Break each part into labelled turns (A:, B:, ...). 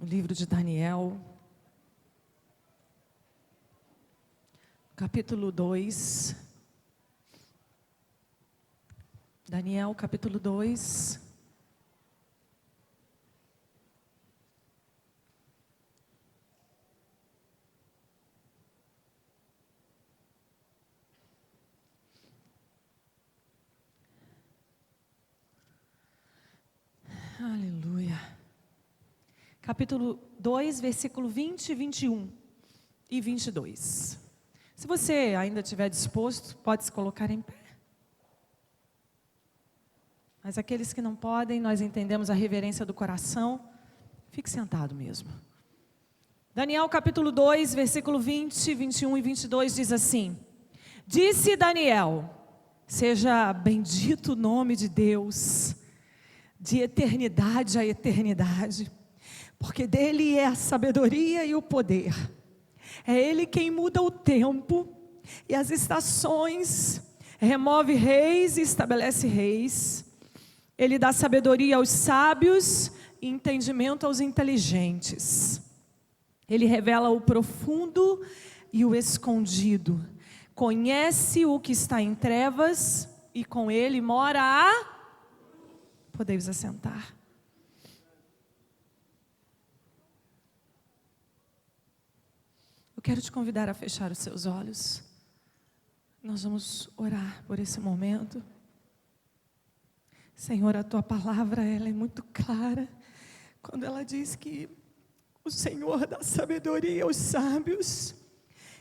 A: livro de Daniel, capítulo 2. Daniel, capítulo 2. Aleluia. Capítulo 2, versículo 20, 21 e 22. Se você ainda estiver disposto, pode se colocar em pé. Mas aqueles que não podem, nós entendemos a reverência do coração. Fique sentado mesmo. Daniel capítulo 2, versículo 20, 21 e 22 diz assim: Disse Daniel, seja bendito o nome de Deus, de eternidade a eternidade, porque dele é a sabedoria e o poder. É ele quem muda o tempo e as estações, remove reis e estabelece reis. Ele dá sabedoria aos sábios e entendimento aos inteligentes. Ele revela o profundo e o escondido. Conhece o que está em trevas e com ele mora a... Podeis assentar. Eu quero te convidar a fechar os seus olhos. Nós vamos orar por esse momento. Senhor, a tua palavra, ela é muito clara, quando ela diz que o Senhor dá sabedoria aos sábios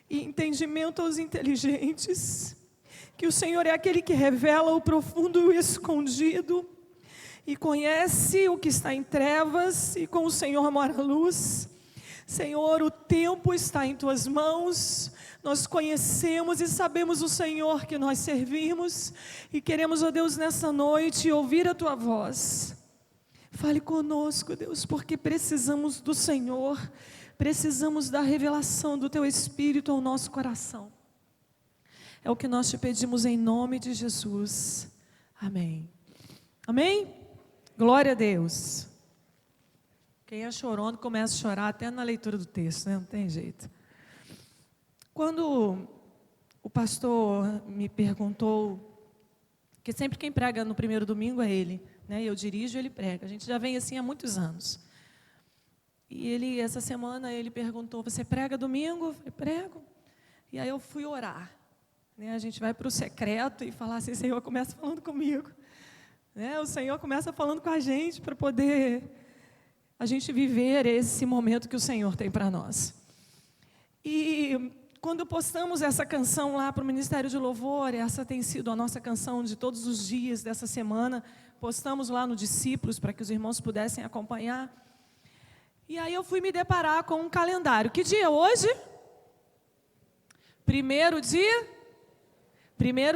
A: e entendimento aos inteligentes, que o Senhor é aquele que revela o profundo e o escondido, e conhece o que está em trevas, e com o Senhor mora a luz. Senhor, o tempo está em tuas mãos. Nós conhecemos e sabemos o Senhor que nós servimos, e queremos, ó Deus, nessa noite ouvir a tua voz. Fale conosco, Deus, porque precisamos do Senhor, precisamos da revelação do teu Espírito ao nosso coração. É o que nós te pedimos em nome de Jesus. Amém. Amém? Glória a Deus. Quem é chorando começa a chorar até na leitura do texto, né? Não tem jeito. Quando o pastor me perguntou, que sempre quem prega no primeiro domingo é ele, né? Eu dirijo, ele prega. A gente já vem assim há muitos anos. E essa semana ele perguntou: você prega domingo? Eu falei: prego. E aí eu fui orar, né? A gente vai para o secreto e falar assim: Senhor, começa falando comigo, né? O Senhor começa falando com a gente para poder a gente viver esse momento que o Senhor tem para nós. E quando postamos essa canção lá para o Ministério de Louvor, essa tem sido a nossa canção de todos os dias dessa semana, postamos lá no Discípulos para que os irmãos pudessem acompanhar. E aí eu fui me deparar com um calendário. Que dia é hoje? 1º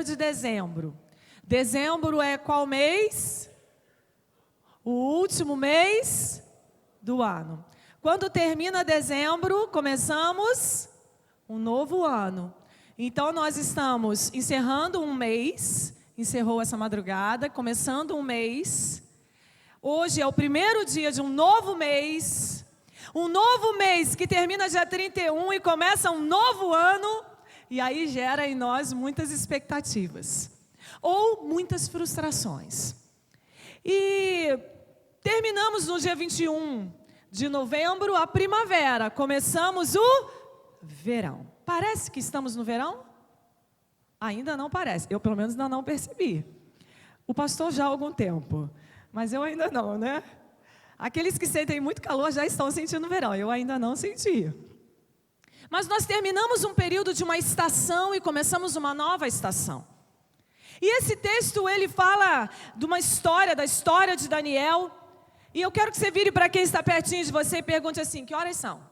A: de dezembro. Dezembro é qual mês? O último mês do ano. Quando termina dezembro, começamos um novo ano. Então nós estamos encerrando um mês, encerrou essa madrugada, começando um mês. Hoje é o 1º dia de um novo mês que termina dia 31 e começa um novo ano, e aí gera em nós muitas expectativas, ou muitas frustrações. E terminamos no dia 21 de novembro a primavera, começamos o verão. Parece que estamos no verão? Ainda não parece, eu pelo menos ainda não percebi. O pastor já há algum tempo, mas eu ainda não, né? Aqueles que sentem muito calor já estão sentindo o verão, eu ainda não senti. Mas nós terminamos um período de uma estação e começamos uma nova estação. E esse texto, ele fala de uma história, da história de Daniel. E eu quero que você vire para quem está pertinho de você e pergunte assim: que horas são?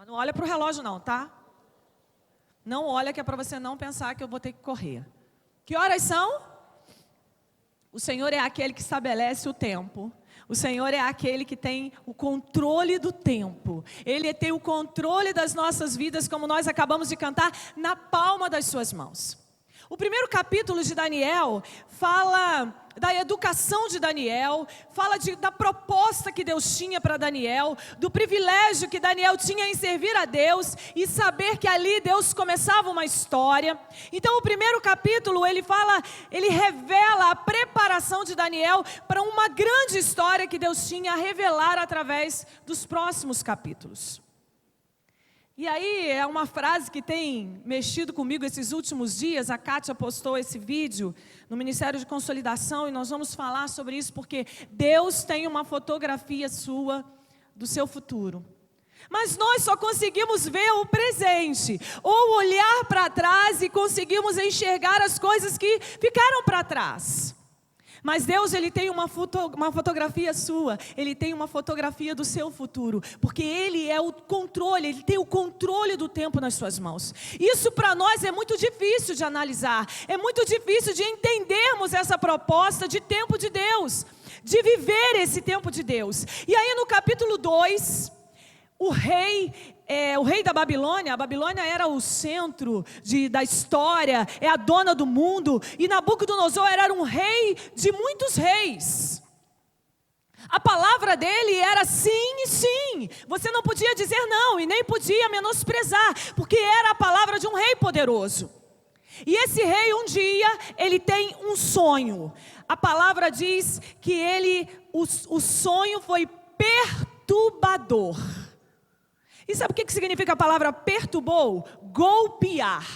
A: Não olha para o relógio não, tá? Não olha, que é para você não pensar que eu vou ter que correr. Que horas são? O Senhor é aquele que estabelece o tempo. O Senhor é aquele que tem o controle do tempo. Ele tem o controle das nossas vidas, como nós acabamos de cantar, na palma das suas mãos. O primeiro capítulo de Daniel fala da educação de Daniel, fala da proposta que Deus tinha para Daniel, do privilégio que Daniel tinha em servir a Deus e saber que ali Deus começava uma história. Então o primeiro capítulo ele revela a preparação de Daniel para uma grande história que Deus tinha a revelar através dos próximos capítulos. E aí é uma frase que tem mexido comigo esses últimos dias. A Kátia postou esse vídeo no Ministério de Consolidação e nós vamos falar sobre isso porque Deus tem uma fotografia sua do seu futuro. Mas nós só conseguimos ver o presente ou olhar para trás e conseguimos enxergar as coisas que ficaram para trás. Mas Deus, Ele tem uma fotografia sua, Ele tem uma fotografia do seu futuro, porque Ele é o controle, Ele tem o controle do tempo nas suas mãos. Isso para nós é muito difícil de analisar, é muito difícil de entendermos essa proposta de tempo de Deus, de viver esse tempo de Deus. E aí no capítulo 2, o rei da Babilônia, a Babilônia era o centro da história, é a dona do mundo, e Nabucodonosor era um rei de muitos reis. A palavra dele era sim e sim, você não podia dizer não e nem podia menosprezar, porque era a palavra de um rei poderoso. E esse rei um dia, ele tem um sonho. A palavra diz que o sonho foi perturbador. E sabe o que significa a palavra perturbou? Golpear.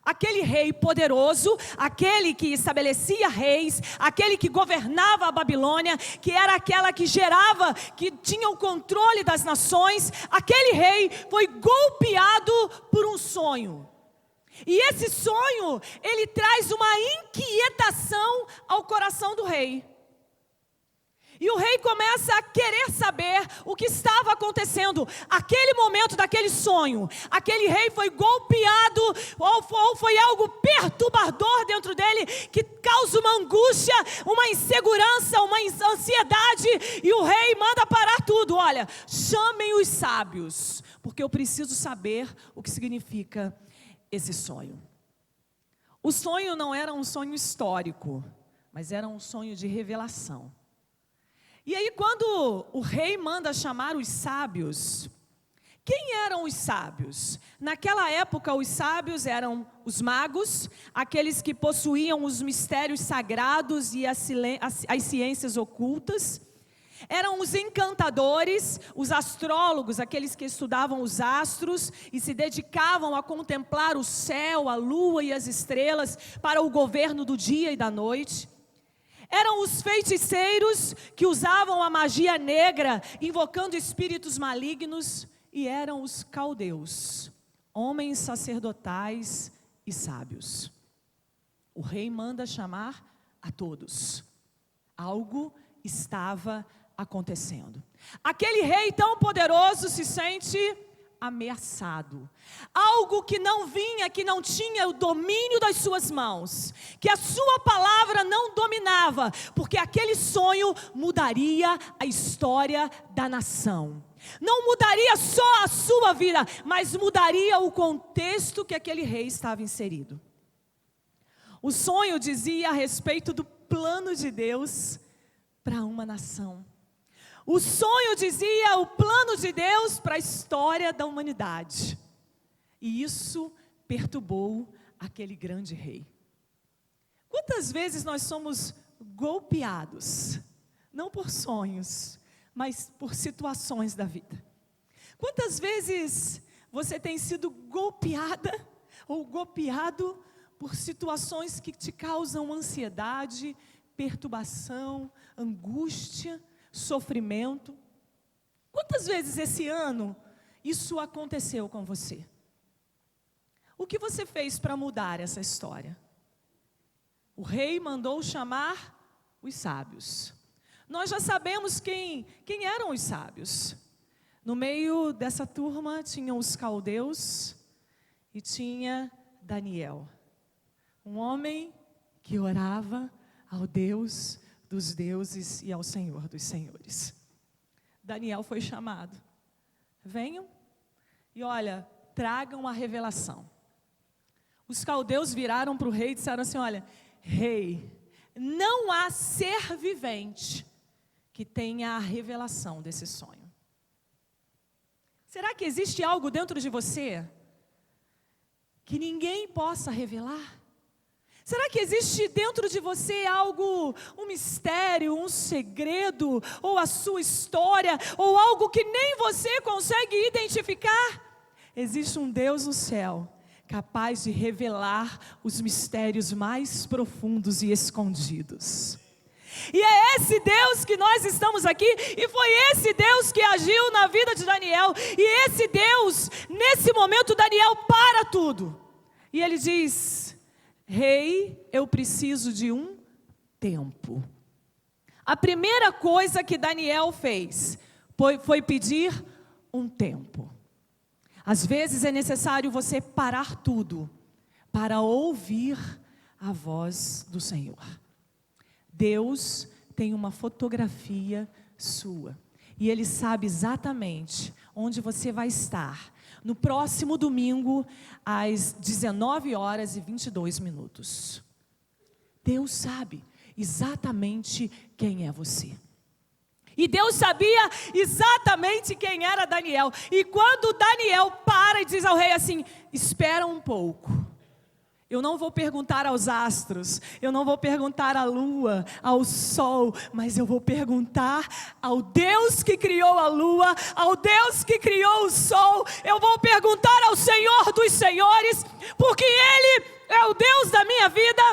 A: Aquele rei poderoso, aquele que estabelecia reis, aquele que governava a Babilônia, que era aquela que gerava, que tinha o controle das nações, aquele rei foi golpeado por um sonho. E esse sonho, ele traz uma inquietação ao coração do rei. E o rei começa a querer saber o que estava acontecendo. Aquele momento daquele sonho, aquele rei foi golpeado, ou foi algo perturbador dentro dele, que causa uma angústia, uma insegurança, uma ansiedade. E o rei manda parar tudo. Olha, chamem os sábios, porque eu preciso saber o que significa esse sonho. O sonho não era um sonho histórico, mas era um sonho de revelação. E aí quando o rei manda chamar os sábios, quem eram os sábios? Naquela época os sábios eram os magos, aqueles que possuíam os mistérios sagrados e as ciências ocultas. Eram os encantadores, os astrólogos, aqueles que estudavam os astros e se dedicavam a contemplar o céu, a lua e as estrelas para o governo do dia e da noite. Eram os feiticeiros que usavam a magia negra, invocando espíritos malignos. E eram os caldeus, homens sacerdotais e sábios. O rei manda chamar a todos. Algo estava acontecendo. Aquele rei tão poderoso se sente ameaçado. Algo que não vinha, que não tinha o domínio das suas mãos, que a sua palavra não dominava, porque aquele sonho mudaria a história da nação. Não mudaria só a sua vida, mas mudaria o contexto que aquele rei estava inserido. O sonho dizia a respeito do plano de Deus para uma nação. O sonho dizia o plano de Deus para a história da humanidade. E isso perturbou aquele grande rei. Quantas vezes nós somos golpeados, não por sonhos, mas por situações da vida? Quantas vezes você tem sido golpeada ou golpeado por situações que te causam ansiedade, perturbação, angústia, sofrimento? Quantas vezes esse ano isso aconteceu com você? O que você fez para mudar essa história? O rei mandou chamar os sábios. Nós já sabemos quem eram os sábios. No meio dessa turma tinham os caldeus e tinha Daniel, um homem que orava ao Deus dos deuses e ao Senhor dos senhores. Daniel foi chamado. Venham e olha, tragam a revelação. Os caldeus viraram para o rei e disseram assim: olha, rei, não há ser vivente que tenha a revelação desse sonho. Será que existe algo dentro de você que ninguém possa revelar? Será que existe dentro de você algo, um mistério, um segredo, ou a sua história, ou algo que nem você consegue identificar? Existe um Deus no céu, capaz de revelar os mistérios mais profundos e escondidos. E é esse Deus que nós estamos aqui, e foi esse Deus que agiu na vida de Daniel, e esse Deus, nesse momento, Daniel para tudo, e ele diz: rei, eu preciso de um tempo. A primeira coisa que Daniel fez foi pedir um tempo. Às vezes é necessário você parar tudo para ouvir a voz do Senhor. Deus tem uma fotografia sua, e Ele sabe exatamente onde você vai estar no próximo domingo, às 19h22. Deus sabe exatamente quem é você. E Deus sabia exatamente quem era Daniel. E quando Daniel para e diz ao rei assim: espera um pouco. Eu não vou perguntar aos astros, eu não vou perguntar à lua, ao sol, mas eu vou perguntar ao Deus que criou a lua, ao Deus que criou o sol. Eu vou perguntar ao Senhor dos senhores, porque Ele é o Deus da minha vida,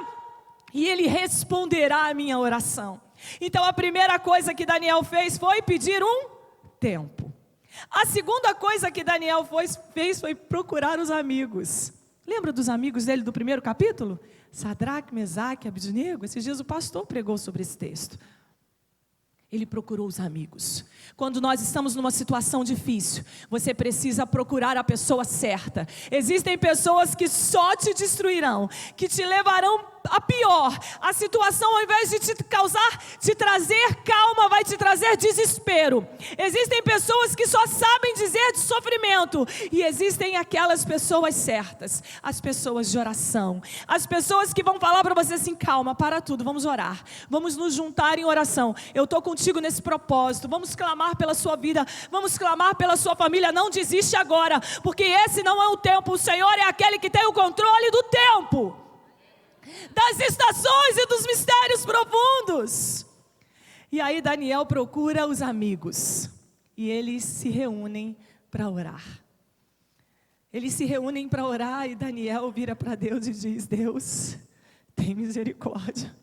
A: e Ele responderá a minha oração. Então a primeira coisa que Daniel fez foi pedir um tempo. A segunda coisa que Daniel fez foi procurar os amigos. Lembra dos amigos dele do primeiro capítulo? Sadraque, Mesaque, Abednego. Esses dias o pastor pregou sobre esse texto. Ele procurou os amigos. Quando nós estamos numa situação difícil, você precisa procurar a pessoa certa. Existem pessoas que só te destruirão, que te levarão a pior. A situação, ao invés de te trazer calma, vai te trazer desespero. Existem pessoas que só sabem dizer de sofrimento, e existem aquelas pessoas certas, as pessoas de oração, as pessoas que vão falar para você assim: calma, para tudo, vamos orar, vamos nos juntar em oração, eu estou contigo nesse propósito, vamos clamar pela sua vida, vamos clamar pela sua família, não desiste agora, porque esse não é o tempo. O Senhor é aquele que tem o controle do tempo, das estações e dos mistérios profundos. E aí Daniel procura os amigos, e eles se reúnem para orar. Eles se reúnem para orar, e Daniel vira para Deus e diz: Deus, tem misericórdia.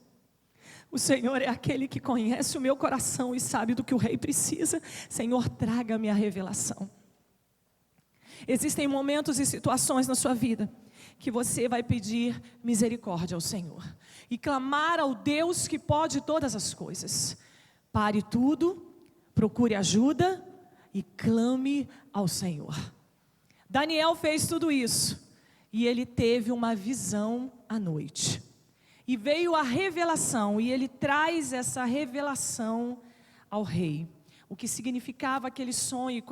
A: O Senhor é aquele que conhece o meu coração e sabe do que o rei precisa. Senhor, traga-me a revelação. Existem momentos e situações na sua vida que você vai pedir misericórdia ao Senhor e clamar ao Deus que pode todas as coisas. Pare tudo, procure ajuda e clame ao Senhor. Daniel fez tudo isso, e ele teve uma visão à noite, e veio a revelação, e ele traz essa revelação ao rei. O que significava aquele sonho,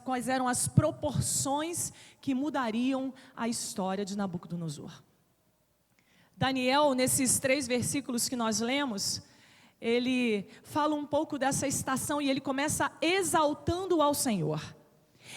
A: quais eram as proporções que mudariam a história de Nabucodonosor. Daniel, nesses 3 versículos que nós lemos, ele fala um pouco dessa estação, e ele começa exaltando ao Senhor.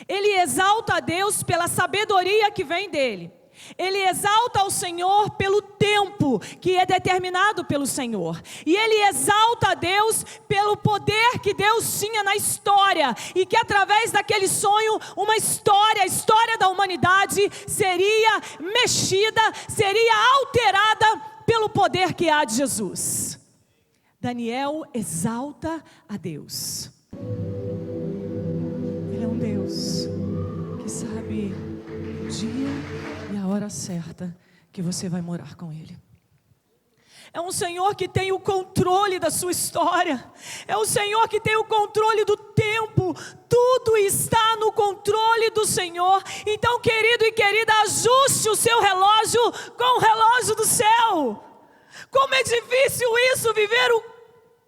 A: Ele exalta a Deus pela sabedoria que vem dele. Ele exalta ao Senhor pelo tempo que é determinado pelo Senhor. E ele exalta a Deus pelo poder que Deus tinha na história, e que através daquele sonho, a história da humanidade seria mexida, seria alterada pelo poder que há de Jesus. Daniel exalta a Deus. Ele é um Deus que sabe o dia e a hora certa que você vai morar com Ele. É um Senhor que tem o controle da sua história. É um Senhor que tem o controle do tempo. Tudo está no controle do Senhor. Então, querido e querida, ajuste o seu relógio com o relógio do céu. Como é difícil isso, viver o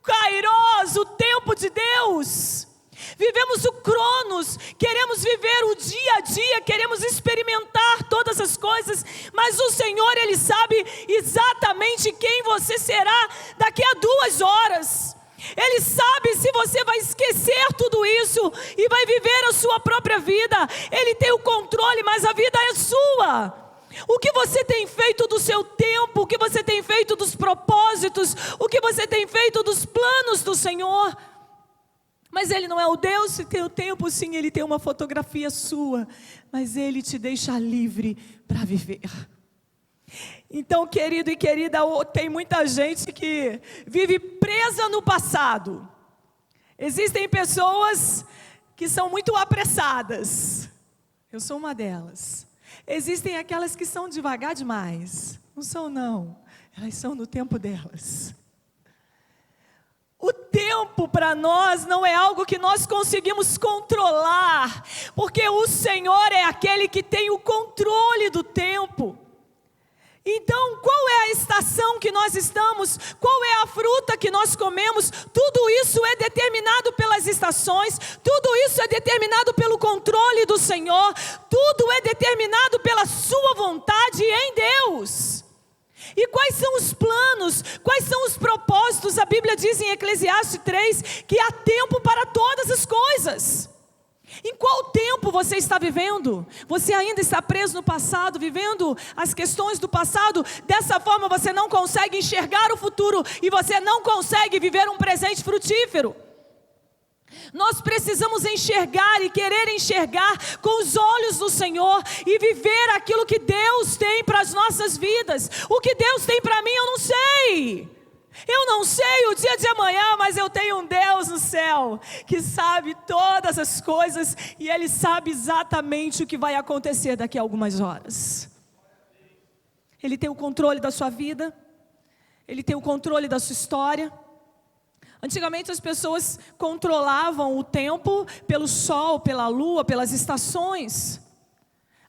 A: Kairos, o tempo de Deus. Vivemos o Cronos, queremos viver o dia a dia, queremos experimentar todas as coisas, mas o Senhor, Ele sabe exatamente quem você será daqui a 2 horas. Ele sabe se você vai esquecer tudo isso e vai viver a sua própria vida. Ele tem o controle, mas a vida é sua. O que você tem feito do seu tempo, o que você tem feito dos propósitos, o que você tem feito dos planos do Senhor. Mas Ele não é o Deus que tem o tempo, sim, Ele tem uma fotografia sua, mas Ele te deixa livre para viver. Então, querido e querida, tem muita gente que vive presa no passado. Existem pessoas que são muito apressadas. Eu sou uma delas. Existem aquelas que são devagar demais. Não são, não. Elas são no tempo delas. O tempo para nós não é algo que nós conseguimos controlar, porque o Senhor é aquele que tem o controle do tempo. Então, qual é a estação que nós estamos? Qual é a fruta que nós comemos? Tudo isso é determinado pelas estações, tudo isso é determinado pelo controle do Senhor, tudo é determinado pela sua vontade em Deus. E quais são os planos? Quais são os propósitos? A Bíblia diz em Eclesiastes 3 que há tempo para todas as coisas. Em qual tempo você está vivendo? Você ainda está preso no passado, vivendo as questões do passado? Dessa forma você não consegue enxergar o futuro e você não consegue viver um presente frutífero. Nós precisamos enxergar e querer enxergar com os olhos do Senhor e viver aquilo que Deus tem para as nossas vidas. O que Deus tem para mim eu não sei. Eu não sei o dia de amanhã, mas eu tenho um Deus no céu que sabe todas as coisas e Ele sabe exatamente o que vai acontecer daqui a algumas horas. Ele tem o controle da sua vida, Ele tem o controle da sua história. Antigamente as pessoas controlavam o tempo pelo sol, pela lua, pelas estações.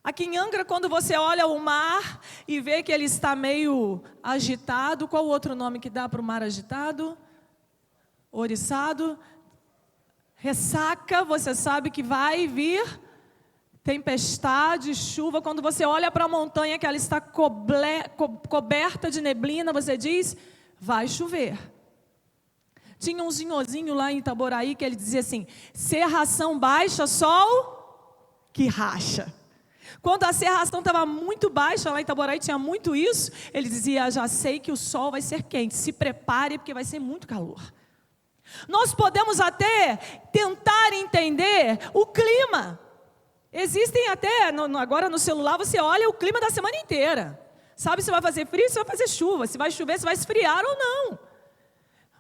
A: Aqui em Angra, quando você olha o mar e vê que ele está meio agitado, qual o outro nome que dá para o mar agitado? Oriçado. Ressaca, você sabe que vai vir tempestade, chuva. Quando você olha para a montanha que ela está coberta de neblina, você diz, vai chover. Tinha um senhorzinho lá em Itaboraí que ele dizia assim, cerração baixa, sol que racha. Quando a cerração estava muito baixa, lá em Itaboraí tinha muito isso, ele dizia, já sei que o sol vai ser quente, se prepare porque vai ser muito calor. Nós podemos até tentar entender o clima. Existem até, agora no celular você olha o clima da semana inteira. Sabe se vai fazer frio, se vai fazer chuva, se vai chover, se vai esfriar ou não.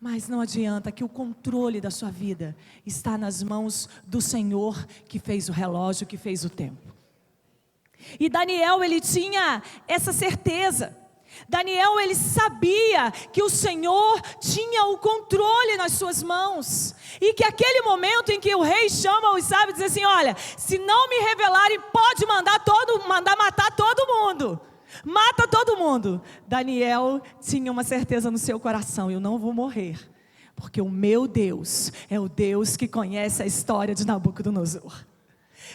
A: Mas não adianta, que o controle da sua vida está nas mãos do Senhor que fez o relógio, que fez o tempo. E Daniel, ele tinha essa certeza. Daniel, ele sabia que o Senhor tinha o controle nas suas mãos. E que aquele momento em que o rei chama os sábios e diz assim, olha, se não me revelarem, pode mandar matar todo mundo. Mata todo mundo. Daniel tinha uma certeza no seu coração, eu não vou morrer. Porque o meu Deus é o Deus que conhece a história de Nabucodonosor.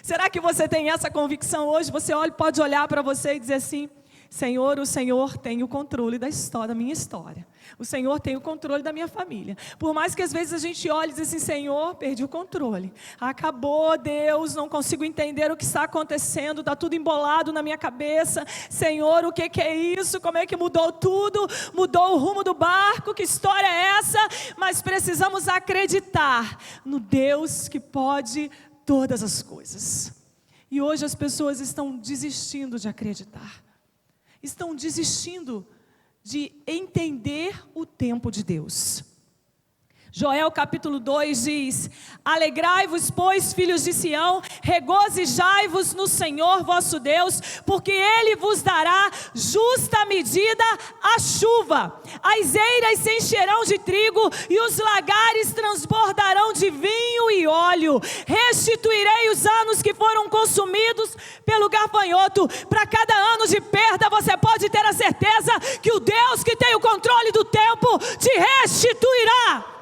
A: Será que você tem essa convicção hoje? Você pode olhar para você e dizer assim, Senhor, o Senhor tem o controle da história, da minha história. O Senhor tem o controle da minha família. Por mais que às vezes a gente olhe e diz assim, Senhor, perdi o controle. Acabou, Deus, não consigo entender o que está acontecendo, está tudo embolado na minha cabeça. Senhor, o que é isso? Como é que mudou tudo? Mudou o rumo do barco? Que história é essa? Mas precisamos acreditar no Deus que pode todas as coisas. E hoje as pessoas estão desistindo de acreditar. Estão desistindo de entender o tempo de Deus. Joel capítulo 2 diz, alegrai-vos, pois, filhos de Sião, regozijai-vos no Senhor vosso Deus, porque Ele vos dará justa medida a chuva. As eiras se encherão de trigo e os lagares transbordarão de vinho e óleo. Restituirei os anos que foram consumidos pelo gafanhoto. Para cada ano de perda, você pode ter a certeza que o Deus que tem o controle do tempo te restituirá.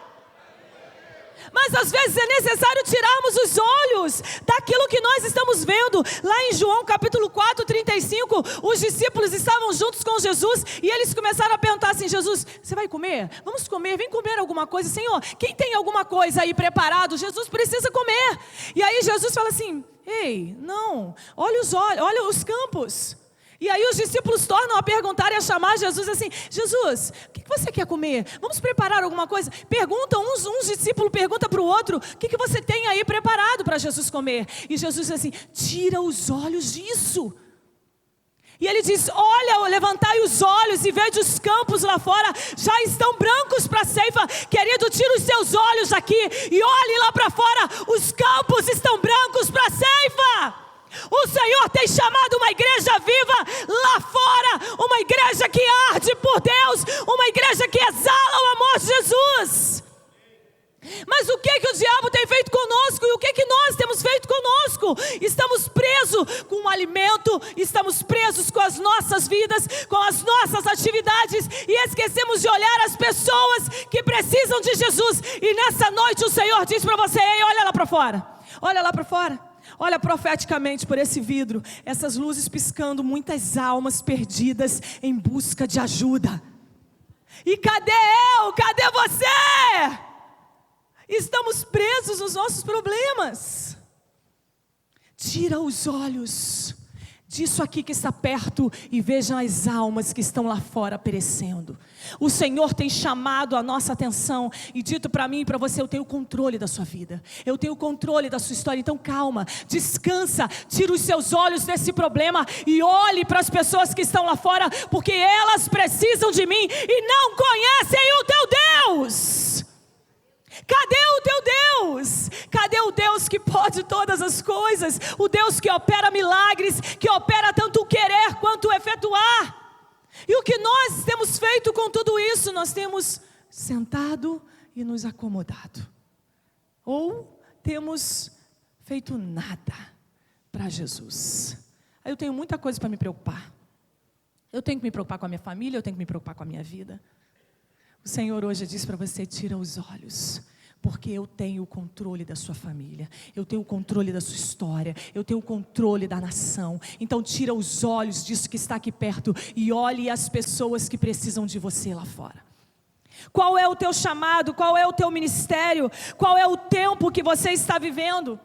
A: Mas às vezes é necessário tirarmos os olhos daquilo que nós estamos vendo. Lá em João capítulo 4, 35, os discípulos estavam juntos com Jesus e eles começaram a perguntar assim: Jesus, você vai comer? Vamos comer, vem comer alguma coisa. Senhor, quem tem alguma coisa aí preparado? Jesus precisa comer. E aí Jesus fala assim: ei, não, olha os olhos, olha os campos. E aí os discípulos tornam a perguntar e a chamar Jesus assim: Jesus, o que você quer comer? Vamos preparar alguma coisa? Perguntam, um discípulo pergunta para o outro: o que você tem aí preparado para Jesus comer? E Jesus diz assim: tira os olhos disso. E ele diz: olha, levantai os olhos e vede os campos lá fora, já estão brancos para a ceifa. Querido, tira os seus olhos aqui e olhe lá para fora, os campos estão brancos para a ceifa. O Senhor tem chamado uma igreja viva lá fora, uma igreja que arde por Deus, uma igreja que exala o amor de Jesus. Mas o que o diabo tem feito conosco e o que nós temos feito conosco? Estamos presos com o alimento, estamos presos com as nossas vidas, com as nossas atividades e esquecemos de olhar as pessoas que precisam de Jesus. E nessa noite o Senhor diz para você: ei, olha lá para fora, olha lá para fora. Olha profeticamente por esse vidro, essas luzes piscando, muitas almas perdidas em busca de ajuda. E cadê eu? Cadê você? Estamos presos nos nossos problemas. Tira os olhos disso aqui que está perto e vejam as almas que estão lá fora perecendo. O Senhor tem chamado a nossa atenção e dito para mim e para você: eu tenho controle da sua vida, eu tenho controle da sua história. Então calma, descansa, tira os seus olhos desse problema e olhe para as pessoas que estão lá fora, porque elas precisam de mim e não conhecem o teu Deus. Cadê o teu Deus? Cadê o Deus que pode todas as coisas? O Deus que opera milagres, que opera tanto o querer quanto o efetuar. E o que nós temos feito com tudo isso? Nós temos sentado e nos acomodado. Ou temos feito nada para Jesus. Aí eu tenho muita coisa para me preocupar. Eu tenho que me preocupar com a minha família, eu tenho que me preocupar com a minha vida. O Senhor hoje diz para você: tira os olhos, porque eu tenho o controle da sua família, eu tenho o controle da sua história, eu tenho o controle da nação. Então tira os olhos disso que está aqui perto e olhe as pessoas que precisam de você lá fora. Qual é o teu chamado? Qual é o teu ministério? Qual é o tempo que você está vivendo?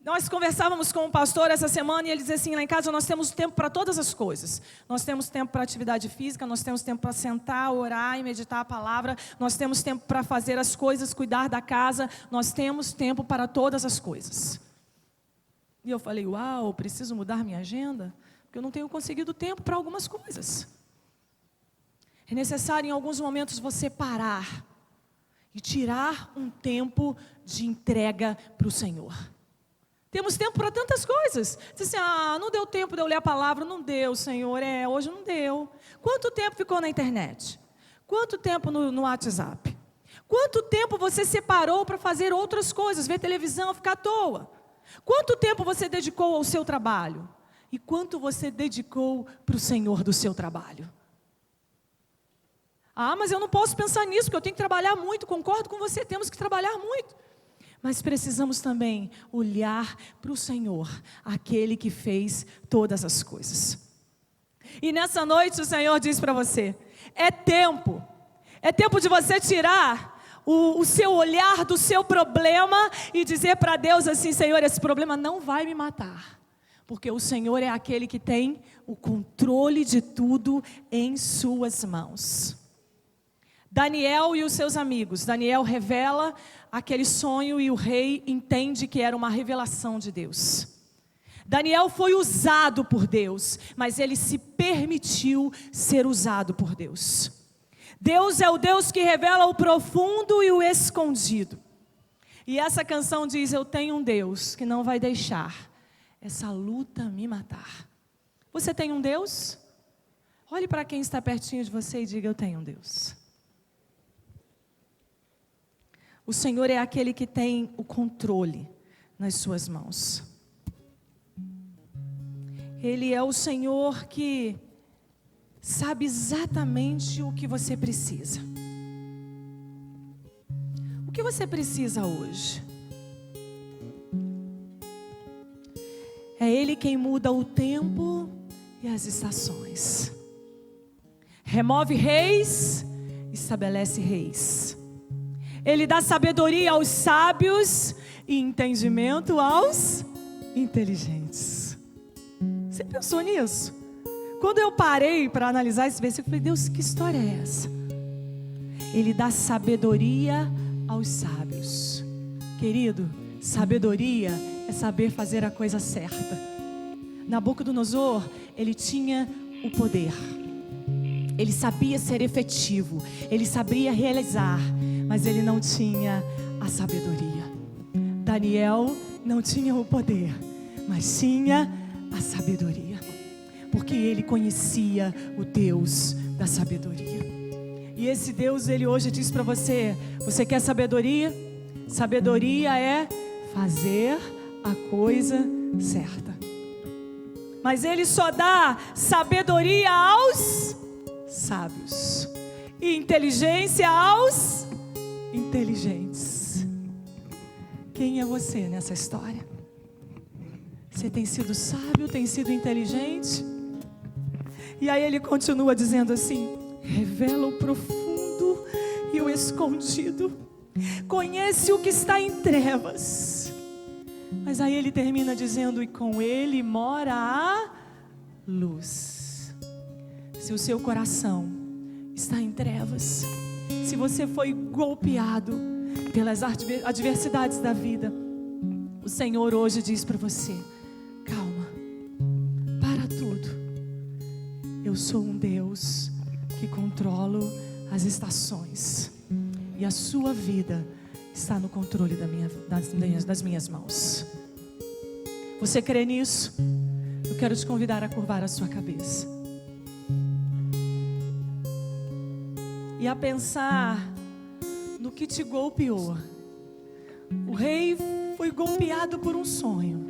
A: Nós conversávamos com um pastor essa semana e ele dizia assim: lá em casa nós temos tempo para todas as coisas. Nós temos tempo para atividade física, nós temos tempo para sentar, orar e meditar a palavra, nós temos tempo para fazer as coisas, cuidar da casa, nós temos tempo para todas as coisas. E eu falei: uau, preciso mudar minha agenda, porque eu não tenho conseguido tempo para algumas coisas. É necessário em alguns momentos você parar e tirar um tempo de entrega para o Senhor. Temos tempo para tantas coisas. Diz assim: não deu tempo de eu ler a palavra. Não deu, Senhor, hoje não deu. Quanto tempo ficou na internet? Quanto tempo no WhatsApp? Quanto tempo você separou para fazer outras coisas, ver televisão, ficar à toa? Quanto tempo você dedicou ao seu trabalho? E quanto você dedicou para o Senhor do seu trabalho? Mas eu não posso pensar nisso, porque eu tenho que trabalhar muito. Concordo com você, temos que trabalhar muito. Mas precisamos também olhar para o Senhor, aquele que fez todas as coisas. E nessa noite o Senhor diz para você: é tempo de você tirar o seu olhar do seu problema e dizer para Deus assim: Senhor, esse problema não vai me matar, porque o Senhor é aquele que tem o controle de tudo em suas mãos. Daniel e os seus amigos. Daniel revela aquele sonho e o rei entende que era uma revelação de Deus. Daniel foi usado por Deus, mas ele se permitiu ser usado por Deus. Deus é o Deus que revela o profundo e o escondido. E essa canção diz: eu tenho um Deus que não vai deixar essa luta me matar. Você tem um Deus? Olhe para quem está pertinho de você e diga: eu tenho um Deus. O Senhor é aquele que tem o controle nas suas mãos. Ele é o Senhor que sabe exatamente o que você precisa. O que você precisa hoje? É Ele quem muda o tempo e as estações. Remove reis, estabelece reis. Ele dá sabedoria aos sábios e entendimento aos inteligentes. Você pensou nisso? Quando eu parei para analisar esse versículo, eu falei, Deus, que história é essa? Ele dá sabedoria aos sábios. Querido, sabedoria é saber fazer a coisa certa. Nabucodonosor, ele tinha o poder. Ele sabia ser efetivo. Ele sabia realizar. Mas ele não tinha a sabedoria. Daniel não tinha o poder, mas tinha a sabedoria. Porque ele conhecia o Deus da sabedoria. E esse Deus, ele hoje diz para você: você quer sabedoria? Sabedoria é fazer a coisa certa. Mas ele só dá sabedoria aos sábios e inteligência aos inteligentes. Quem é você nessa história? Você tem sido sábio, tem sido inteligente? E aí ele continua dizendo assim: revela o profundo e o escondido, conhece o que está em trevas. Mas aí ele termina dizendo: e com ele mora a luz. Se o seu coração está em trevas, se você foi golpeado pelas adversidades da vida, o Senhor hoje diz para você: calma, para tudo. Eu sou um Deus que controlo as estações, e a sua vida está no controle das minhas mãos. Você crê nisso? Eu quero te convidar a curvar a sua cabeça e a pensar no que te golpeou. O rei foi golpeado por um sonho.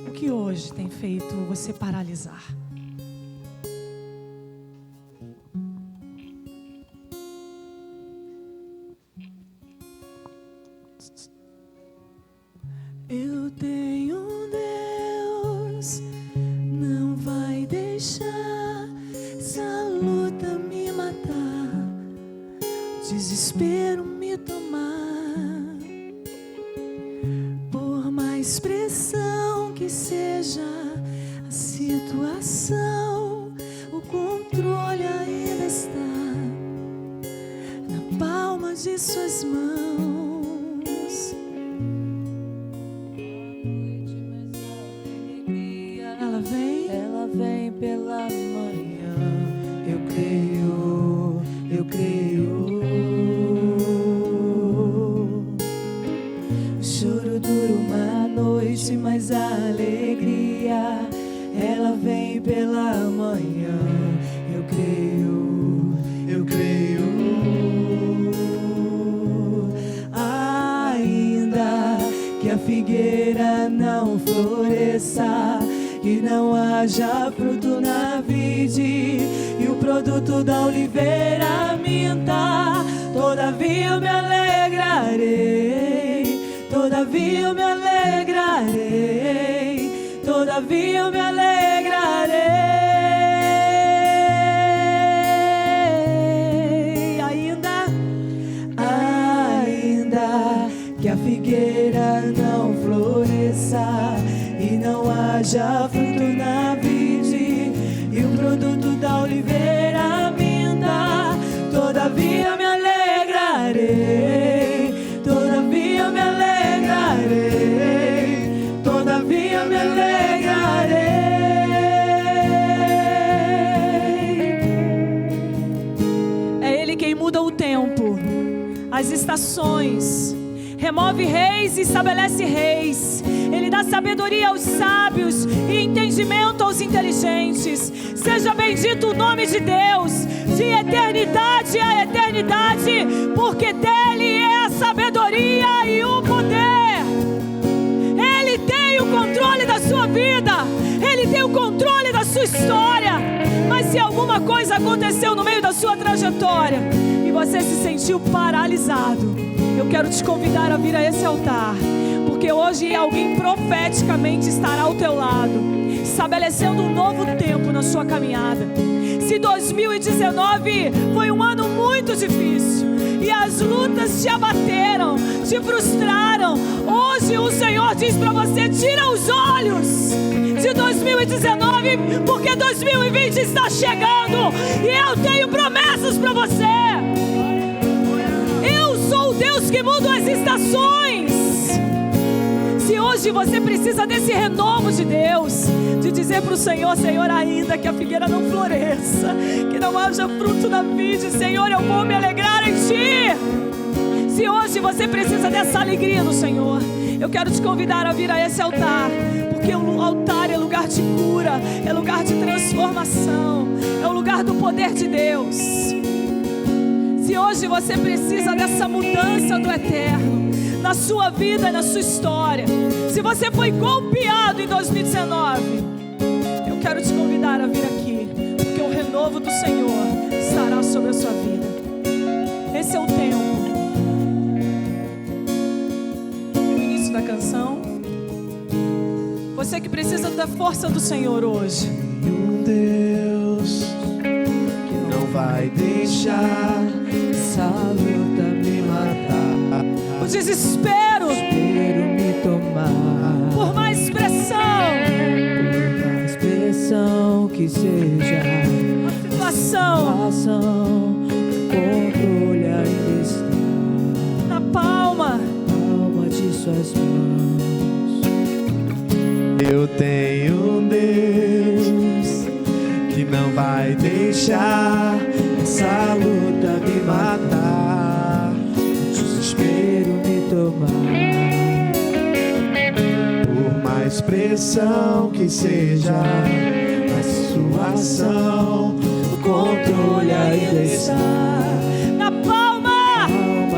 A: O que hoje tem feito você paralisar? Eu tenho um Deus, não vai deixar essa luta me matar, desespero me tomar. Por mais pressão que seja a situação, o controle ainda está na palma de suas mãos. Ela vem pela manhã. Eu creio, eu creio. O choro dura uma noite, mas a alegria, ela vem pela manhã. Eu creio, eu creio. Ainda que a figueira não floresça e não haja fruto na vide, e o produto da oliveira minta, todavia eu me alegrarei, todavia eu me alegrarei, todavia eu me alegrarei. Ainda que a figueira não floresça e não haja fruto na vide, e o produto da oliveira minta, todavia me alegrarei, todavia me alegrarei, todavia me alegrarei. É Ele quem muda o tempo, as estações, remove reis e estabelece reis. Ele dá sabedoria aos sábios e entendimento aos inteligentes. Seja bendito o nome de Deus, de eternidade a eternidade, porque dele é a sabedoria e o poder. Ele tem o controle da sua vida, Ele tem o controle da sua história. Mas se alguma coisa aconteceu no meio da sua trajetória e e você se sentiu paralisado, eu quero te convidar a vir a esse altar, porque hoje alguém profeticamente estará ao teu lado, estabelecendo um novo tempo na sua caminhada. Se 2019 foi um ano muito difícil e as lutas te abateram, te frustraram, hoje o Senhor diz para você: tira os olhos de 2019, porque 2020 está chegando e eu tenho promessas para você. Eu sou o Deus que muda as estações. Se hoje você precisa desse renovo de Deus, de dizer para o Senhor: Senhor, ainda que a figueira não floresça, que não haja fruto na vide, Senhor, eu vou me alegrar em Ti. Se hoje você precisa dessa alegria do Senhor, eu quero te convidar a vir a esse altar, porque o altar é lugar de cura, é lugar de transformação, é o lugar do poder de Deus. Se hoje você precisa dessa mudança do eterno na sua vida, na sua história, se você foi golpeado em 2019, eu quero te convidar a vir aqui, porque o renovo do Senhor estará sobre a sua vida. Esse é o tempo. O início da canção. Você que precisa da força do Senhor hoje.
B: Um Deus que não vai deixar essa luta me matar,
A: O desespero
B: me tomar,
A: por mais pressão,
B: por mais pressão que seja,
A: a situação,
B: controle ainda está
A: na palma
B: de suas mãos. Eu tenho um Deus que não vai deixar essa luta me matar, o desespero me tomar, por mais pressão que seja a sua ação, o controle ainda está
A: na palma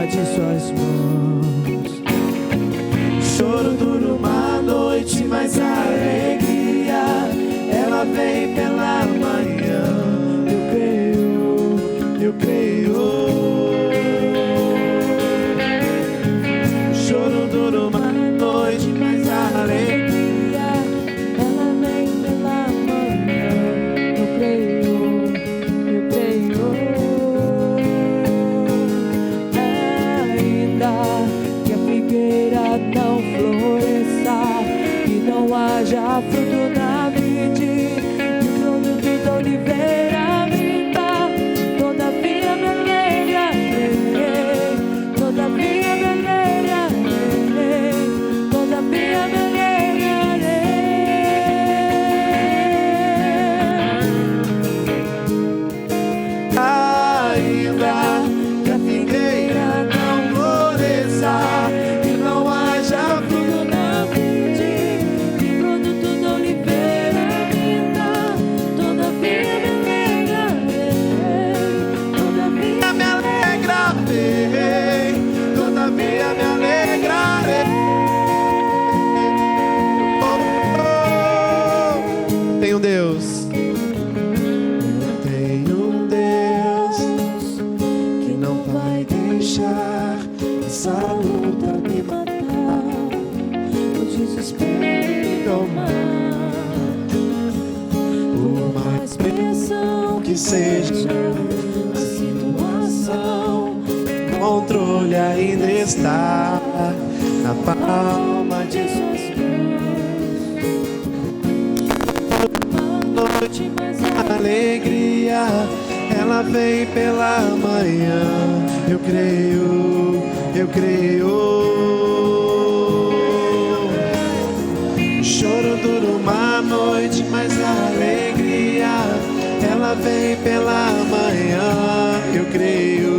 B: de suas mãos. Choro dura uma noite, mas a alegria ela vem pela manhã. Eu creio. Choro dura uma noite, mas a alegria ela vem pela manhã. Eu creio. Ainda que a figueira não floresça e não haja fruto na vide, e o produto da oliveira minta, todavia me alegrarei, todavia me alegrarei, todavia me alegrarei. Ainda que a figueira não floresça e não haja fruto na vide, e o produto da oliveira minta, todavia me alegrarei, todavia me alegrarei, todavia me alegrarei. Tenho Deus. Tenho um Deus que não vai deixar essa luta me matar, o desespero me tomar, por mais pressão que seja a situação, o controle ainda está na palma de suas mãos. Noite, mas a alegria ela vem pela manhã. Eu creio. O choro dura uma noite, mas a alegria ela vem pela manhã. Eu creio.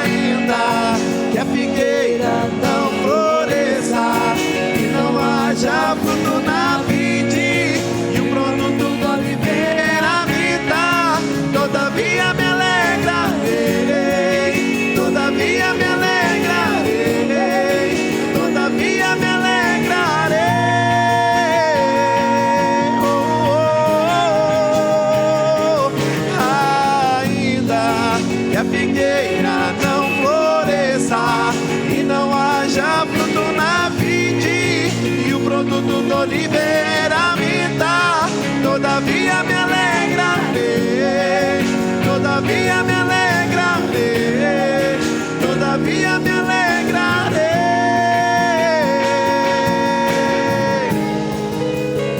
B: Ainda que a figueira não floresça e não haja fruto na vide, e o produto da oliveira me dá, todavia me alegrarei, todavia me alegrarei, todavia me alegrarei. todavia me alegrarei, todavia me alegrarei.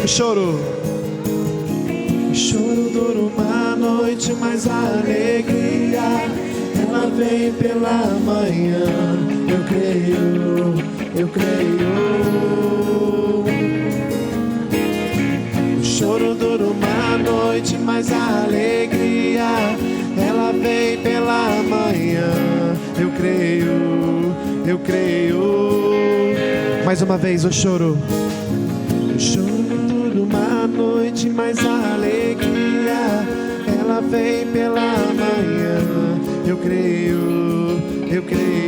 B: O choro dura uma noite, mas a alegria ela vem pela manhã. Eu creio, eu creio. O choro dura uma noite, mas a alegria ela vem pela manhã. Eu creio, eu creio. Mais uma vez o choro dura uma noite, mas a alegria ela vem pela manhã. Eu creio, eu creio.